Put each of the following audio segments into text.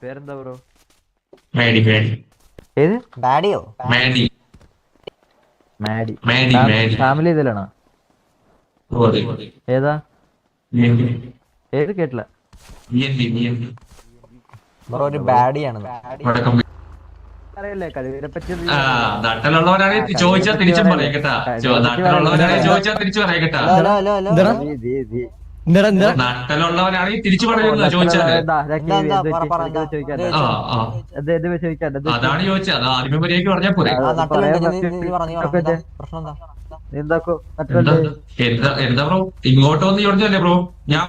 പേരെന്താ ബ്രോ? മേഡി മേഡി ഏത് ഡാഡിയോ? മേഡി Madey. മേഡി മേഡി family ഇതിലാണോ? ഏതാ? ഏത് കേട്ടില്ല. ബ്രോ ഒരു ബാഡിയാണ്. അറിയില്ലേ കളിവിനെ പറ്റി? നാട്ടിലുള്ളവരാണ് ചോദിച്ചാൽ തിരിച്ചും പറയാം കേട്ടാ. നാട്ടിലുള്ളവരാണ് ചോദിച്ചാൽ തിരിച്ചു പറയാം കേട്ടാ. Hello hello hello. നാട്ടിലുള്ളവരാണെങ്കിൽ തിരിച്ചു പറയുന്നത് ചോദിച്ചാല്. അതാണ് ചോദിച്ചത്. അത് ആദ്യമേ മര്യാദയ്ക്ക് പറഞ്ഞാൽ പോരെ. എന്താ ബ്രോ ഇങ്ങോട്ട് വന്ന് ചോദിച്ചല്ലേ ബ്രോ? ഞാൻ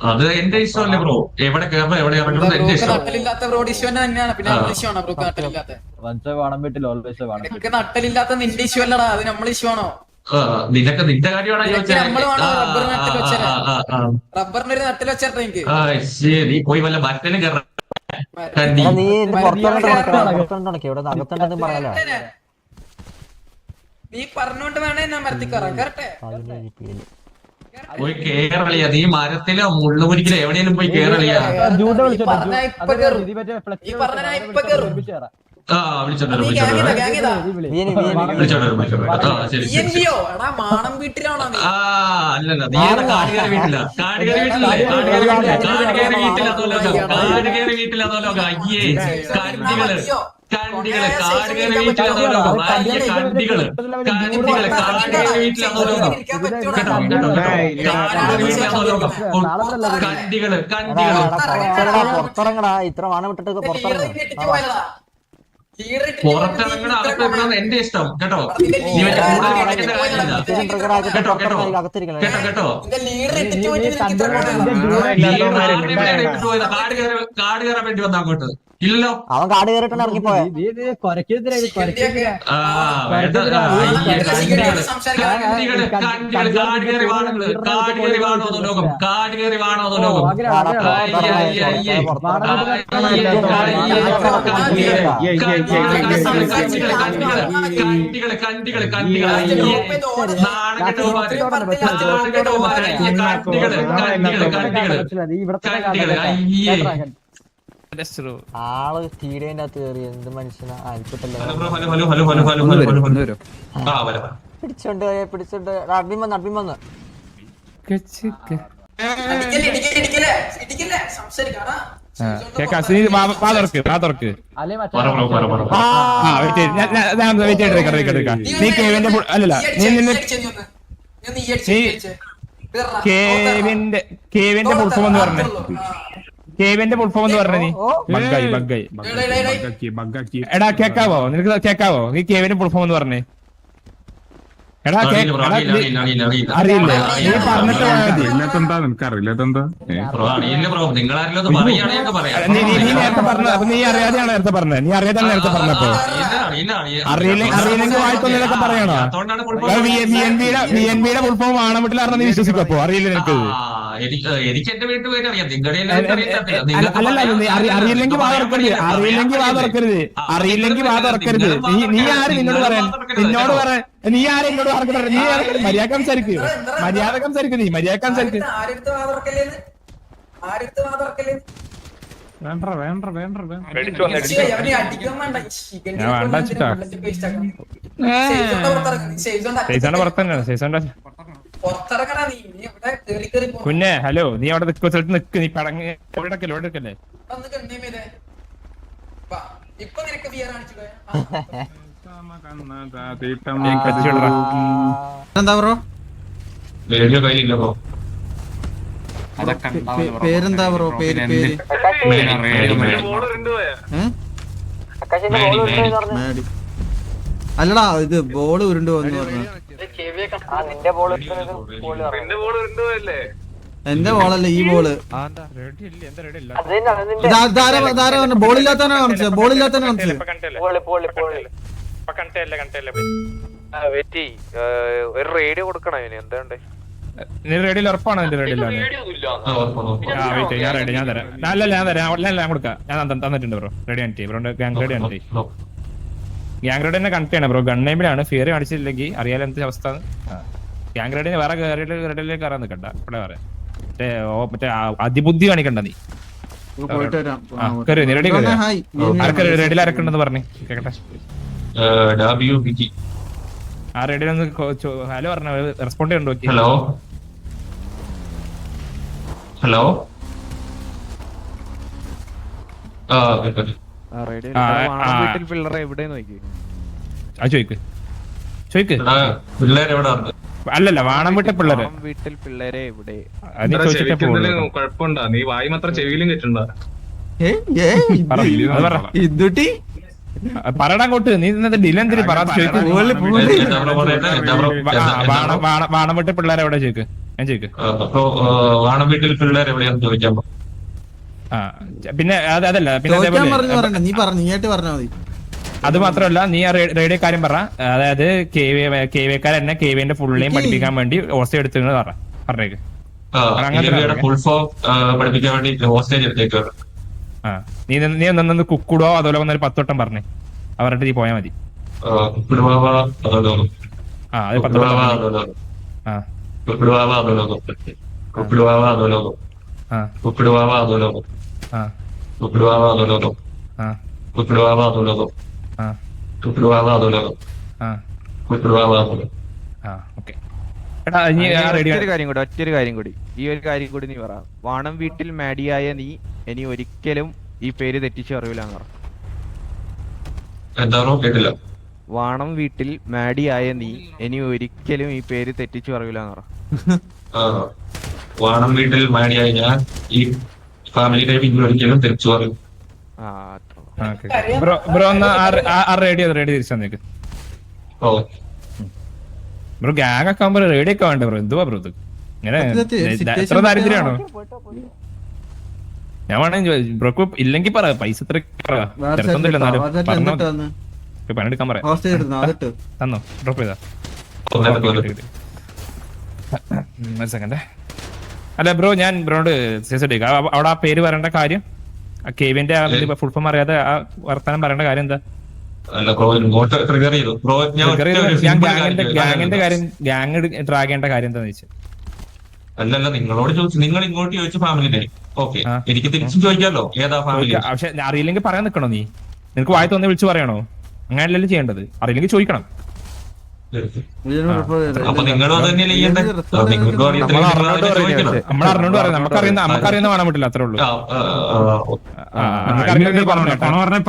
അത് എന്റെ ഇഷ്ടമല്ലേ ബ്രോ? എവിടെ കയറണം എവിടെ ഇറങ്ങണം എന്റെ ഇഷ്ടം. നട്ടലില്ലാത്ത നിന്റെ ഇഷ്യൂ അല്ലടാ, അത് നമ്മളെ ഇഷ്യൂ ആണോ? നിനക്ക് നിന്റെ കാര്യമാണോ ചോദിച്ചത്? റബ്ബറിന്റെ ഒരു നട്ടിൽ വെച്ചേട്ടാ എനിക്ക്. നീ പോയി വല്ല മറ്റനും കയറ. നീ പറഞ്ഞോണ്ട് വേണേ ഞാൻ മരത്തിക്കറാം കേറട്ടെ. പോയി കേരളിയ. നീ മരത്തിലോ മുള്ളുമുരിക്കിലോ എവിടെയെങ്കിലും പോയി കേരളിയ. മാണം വീട്ടിലാണോ? അല്ലല്ല നീ കാടുകയറി വീട്ടില. കാടുകയറി വീട്ടിലല്ലേ? കാടുകയറി വീട്ടിലാണോ ലോകം? അയ്യേ കണ്ടികള് കണ്ടികള് കാടുകയറി വീട്ടിലാണോ ലോകം? അയ്യേ കണ്ടികള് കണ്ടികള് കാടുകയറി വീട്ടിലാണോ ലോകം? കേട്ടോ കേട്ടോ കാടുകയറി വീട്ടിലാണോ ലോകം? കണ്ടികള് കണ്ടികള് പുറത്തിറങ്ങടാ. ഇത്ര വാണം വിട്ടിട്ട് പുറത്തിറങ്ങ. പുറത്തിറങ്ങണ അകത്ത് വെക്കണം എന്റെ ഇഷ്ടം കേട്ടോ. നീ മറ്റേ കൂടുതൽ കളിക്കേണ്ട കാര്യമില്ല. കേട്ടോ കേട്ടോ കേട്ടോ കേട്ടോ. കാട് കയറാൻ വേണ്ടി വന്ന അങ്ങോട്ട് ഇല്ലല്ലോ. അവൻ കാട് കയറിട്ടാണ് ഇറങ്ങിപ്പോയ. കാടുകയറി വാണങ്ങള് കാടുകയറി വാണോ ലോകം? കാടുകയറി വാണോ ലോകം? കണ്ടികള് കണ്ടികള് കണ്ടികള് നാണകെട്ടവന്മാര് കണ്ടികള് കണ്ടികള് കണ്ടികള് കണ്ടികള് അയ്യേ. ആള് സ്റ്റീഡിയന്റെ അകത്ത് കയറി. എന്ത് മനുഷ്യനാ അൽപ്പിട്ടല്ലോ. പിടിച്ചോണ്ട് പിടിച്ചോണ്ട് അഡ്മിൻ വന്ന് അഡ്മിൻ വന്ന്. നീ കേവിന്റെ അല്ലല്ല കേവിന്റെ ഫുൾഫോം എന്ന് പറഞ്ഞേ. കേവിന്റെ ഫുൾഫോം എന്ന് പറഞ്ഞ നീ ബഗ്ഗായി ബഗ്ഗായി. എടാ കേക്കാവോ? നിനക്ക് കേക്കാവോ? നീ കേവിന്റെ ഫുൾഫോം എന്ന് പറഞ്ഞേ. എടാ അറിയില്ലേ? നീ പറഞ്ഞിട്ട് നീ നേരത്തെ പറഞ്ഞ. അപ്പൊ നീ അറിയാതെയാണ് നേരത്തെ പറഞ്ഞത്. നീ അറിയാതെയാണ് നേരത്തെ പറഞ്ഞപ്പോ. അറിയില്ലെങ്കിൽ വായിക്കൊന്നൊക്കെ പറയണോ? വി എൻ ബിയുടെ ഫുൾഫോം ആണോ വീട്ടിലാണെന്ന് നീ വിശ്വസിക്കപ്പോ? അറിയില്ല നിനക്ക്? എനിക്ക് എന്റെ വീട്ടിൽ പോയിട്ട് അറിയാം. അല്ലല്ല അറിയില്ലെങ്കിൽ വാ തുറക്കരുത്. അറിയില്ലെങ്കിൽ വാ തുറക്കരുത്. അറിയില്ലെങ്കിൽ വാ തുറക്കരുത്. നീ ആര് നിന്നോട് പറയാൻ? നിന്നോട് പറയാൻ നീ ആരും എന്നോട് പറഞ്ഞിട്ട്? നീ മര്യാദ സംസാരിക്ക്. മര്യാദ സംസാരിക്ക്. നീ മര്യാദ സംസാരിക്ക്. വേണ്ട വേണ്ട വേണ്ട ഞാൻ വേണ്ട വെച്ചിട്ടാ. സൈസോന്റെ പുറത്ത് തന്നെയാണ്. സൈസോന്റെ കുഞ്ഞെ ഹലോ. നീ അവിടെ നിൽക്കുന്ന സ്ഥലത്ത് നിക്ക്. നീ പടങ്ങ് ലോഡെടുക്കല്ലേ ലോഡെടുക്കല്ലേ? എന്താ ബ്രോ പേരെന്താ ബ്രോ? പേര് പേര് അല്ലടാ ഇത് ബോള് ഉരുണ്ടു എന്ന് പറഞ്ഞു. എന്റെ ബോളല്ലേ ഈ ബോള്. ബോളില്ലാത്തന്നെ കാണിച്ചത്. ബോളില്ലാത്തന്നെ കാണിച്ചത്. ഒരു റേഡിയോ കൊടുക്കണം ഇവന്. എന്താണ്ട് നീ റേഡിയോയിൽ ഉറപ്പാണോ? എന്റെ റേഡിയോയിലാണ്. ഞാൻ റെഡി. ഞാൻ തരാം. അല്ലല്ല ഞാൻ തരാം. ഞാൻ കൊടുക്കാം. ഞാൻ തന്നിട്ടുണ്ട് bro. Ready aunty bro. Gang ready aunty. Gang ride തന്നെ കണക്ട് ചെയ്യണം ബ്രോ. ഗണ്ണേമിലാണ് ഫിയർ കാണിച്ചില്ലെങ്കിൽ അറിയാലോ എന്ത് അവസ്ഥ. ഗ്യാങ് റൈഡിന് വേറെ റൈഡിലേക്ക് കയറാൻ നിൽക്കണ്ട. ഇവിടെ പറയാം മറ്റേ അതിബുദ്ധി കാണിക്കണ്ട നീ. പോയിട്ട് വരാം. Ready hi. റെഡിയിൽ ആരൊക്കെണ്ടെന്ന് പറഞ്ഞു കേക്കട്ടെ. ആ റെഡിയിലൊന്ന് ഹലോ പറഞ്ഞ റെസ്പോണ്ട് ചെയ്യണ്ടോ? ഹലോ ഹലോ പിള്ളേരെ എവിടെ നോക്കി ചോയ്ക്ക് പിള്ളേരെവിടെ? അല്ലല്ല വാണം വീട്ടെ പിള്ളേര് വീട്ടിൽ പിള്ളേരെ എവിടെ? കുഴപ്പമുണ്ടാ? നീ വായി മാത്രം ചെവിയിലും കെട്ടുണ്ടാ? ഇതുട്ടി പറയടാ അങ്ങോട്ട്. നീ ഡിലേ എന്തിന് പറയാതെ ചോദിക്കും. വാണം വീട്ടെ പിള്ളേരെ എവിടെ ചോദിക്ക്. ഞാൻ ചോദിക്ക്. വാണം വീട്ടിൽ പിള്ളേർ എവിടെയാന്ന് ചോദിക്കാൻ. പിന്നെ അതല്ല പിന്നെ അതേപോലെ നീ പറഞ്ഞു നീയായിട്ട് പറഞ്ഞാ മതി. അത് മാത്രമല്ല നീ ആ റേഡിയോ കാര്യം പറ. അതായത് KVക്കാർ തന്നെ KVന്റെ ഫുൾ നെയിം പഠിപ്പിക്കാൻ വേണ്ടി ഹോസ്റ്റേജ് എടുത്തു പറഞ്ഞേക്ക്. ഫുൾ ഫോം പഠിപ്പിക്കാൻ വേണ്ടി ഹോസ്റ്റേജ് എടുത്തേക്കാണ്. നീ ഒന്ന് കുക്കുടോ അതുപോലെ വന്നൊരു 10 വട്ടം പറഞ്ഞേ. അവരുടെ നീ പോയാ മതി. ഒറ്റൊരു കാര്യം കൂടി ഈ ഒരു കാര്യം കൂടി നീ പറ. വാണം വീട്ടിൽ മാഡിയായ നീ ഇനി ഒരിക്കലും ഈ പേര് തെറ്റിച്ച് അറിയില്ലാന്ന് പറ. എന്താണോ കേട്ടില്ല. വാണം വീട്ടിൽ മാഡിയായ നീ ഇനി ഒരിക്കലും ഈ പേര് തെറ്റിച്ച് അറിയില്ലാന്ന് പറ. വാണം വീട്ടിൽ മാഡിയായി ഞാൻ ഈ ഫാമിലി ടൈപ്പ് ഒരിക്കലും തിരിച്ചു പറയും. ബ്രോ ഒന്ന് റേഡിയോ തിരിച്ചു തന്നേക്ക്. ബ്രോ ഗ്യാങ് ഒക്കെ ആകുമ്പോ റേഡിയോ ഒക്കെ വേണ്ടേ ബ്രോ? എന്തുവാ ബ്രോ ഇത് ഇങ്ങനെ എത്ര ദാരിദ്ര്യാണോ? ഞാൻ വേണമെങ്കിൽ ബ്രോക്ക് ഇല്ലെങ്കിൽ പറ. പൈസ ഇത്ര പണിയെടുക്കാൻ പറയാം. തന്നോ ഡ്രോപ്പ് ചെയ്താ ഒരു സെക്കൻഡ്. അല്ല ബ്രോ ഞാൻ ബ്രോട് അവിടെ ആ പേര് പറയേണ്ട കാര്യം KVന്റെ ഫുൾ ഫോം അറിയാതെ ആ വർത്തമാനം പറയേണ്ട കാര്യം എന്താ? ഗ്യാങ്ങിന്റെ കാര്യം ഗ്യാങ് ഡ്രാഗ് ചെയ്യേണ്ട കാര്യം എന്താന്ന് വെച്ചാൽ അല്ലല്ല നിങ്ങളോട് ചോദിച്ചു. നിങ്ങൾ ഇങ്ങോട്ട് ചോദിച്ചു ഫാമിലി ടൈം. ഓക്കെ എനിക്ക് തിരിച്ചും ചോദിക്കാമല്ലോ ഏതാ ഫാമിലി. പക്ഷെ അറിയില്ലെങ്കിൽ പറയാൻ നിൽക്കണോ നീ? നിനക്ക് വായി തോന്നി വിളിച്ചു പറയണോ? അങ്ങനെയല്ലല്ലോ ചെയ്യേണ്ടത്. അറിയില്ലെങ്കിൽ ചോദിക്കണം. അപ്പൊ നിങ്ങളും അത് തന്നെയല്ലേ ചെയ്യേണ്ടത്. നമ്മളറിഞ്ഞോണ്ട് പറയാം. നമുക്കറിയുന്ന വേണം പറ്റില്ല. അത്രേ ഉള്ളൂ.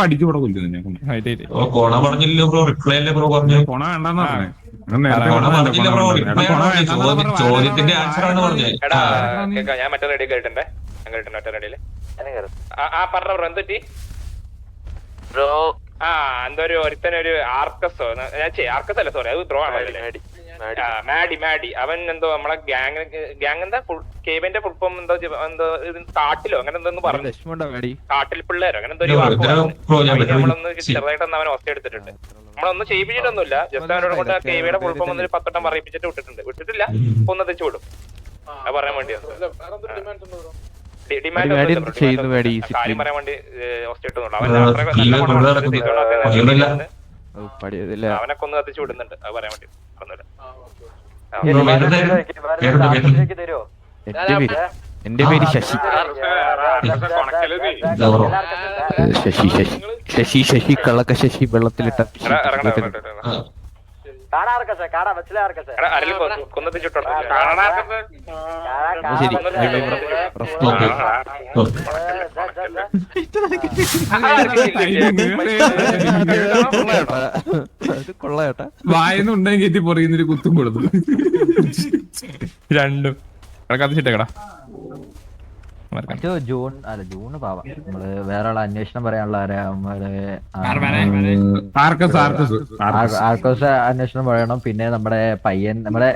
പഠിച്ചു കൊടുക്കില്ല. കോണ പറഞ്ഞില്ലല്ലോ ബ്രോ. റിപ്ലൈ അല്ലേ ബ്രോ പറഞ്ഞു. കൊണ വേണ്ടെന്ന് പറഞ്ഞേ. ചോദ്യത്തിന്റെ ആൻസർ ആണ് പറഞ്ഞത്. ഞാൻ മറ്റേ റെഡി കേട്ടിട്ടുണ്ടേ. മറ്റേ റെഡിയില് പറഞ്ഞ ബ്രോ എന്തൊറ്റി ബ്രോ? എന്തോ ഒരുത്തനൊരു ആർക്കസോ ആർക്കസ് അല്ല സോറി അത് ബ്രോ ആണല്ലേ മാഡി. അവൻ എന്തോ നമ്മളെ ഗ്യാങ് എന്താ KVന്റെ ഫുൾ ഫോം എന്തോ കാട്ടിലോ അങ്ങനെ എന്തോന്ന് പറഞ്ഞു. കാട്ടിൽ പിള്ളേരോ അങ്ങനെ എന്തോ നമ്മളൊന്ന് ചെറുതായിട്ടൊന്ന് അവൻ ഹോസ്റ്റേ എടുത്തിട്ടുണ്ട്. നമ്മളൊന്നും ചെയ്യിപ്പിച്ചിട്ടൊന്നുമില്ല. ജസ്റ്റ് അവനോട് കൊണ്ട് KVയുടെ ഫുൾ ഫോം ഒന്ന് 10 വട്ടം പറയിപ്പിച്ചിട്ട് വിട്ടിട്ടില്ല. ഒന്ന് തെച്ചു വിടും. അത് പറയാൻ വേണ്ടിയാണ്. ഡിമാൻഡ് കാര്യം പറയാൻ വേണ്ടി ഹോസ്റ്റേ ഇട്ടുന്നുണ്ട്. അവനൊക്കെ ഒന്ന് കത്തിച്ചു വിടുന്നുണ്ട്. അത് പറയാൻ വേണ്ടി എന്റെ പേര് ശശി കള്ളക്ക ശശി വെള്ളത്തിലിട്ട കൊള്ളേട്ടാ. വായന്നുണ്ടെങ്കിൽ പൊറിയുന്നൊരു കുത്തും കൊടുത്തു. രണ്ടും കത്തിച്ചിട്ടേക്കടാ. ജൂണ് പാവാ. നമ്മള് വേറെ അന്വേഷണം പറയാനുള്ള ആർക്കോസ് അന്വേഷണം പറയണം. പിന്നെ നമ്മുടെ പയ്യൻ നമ്മുടെ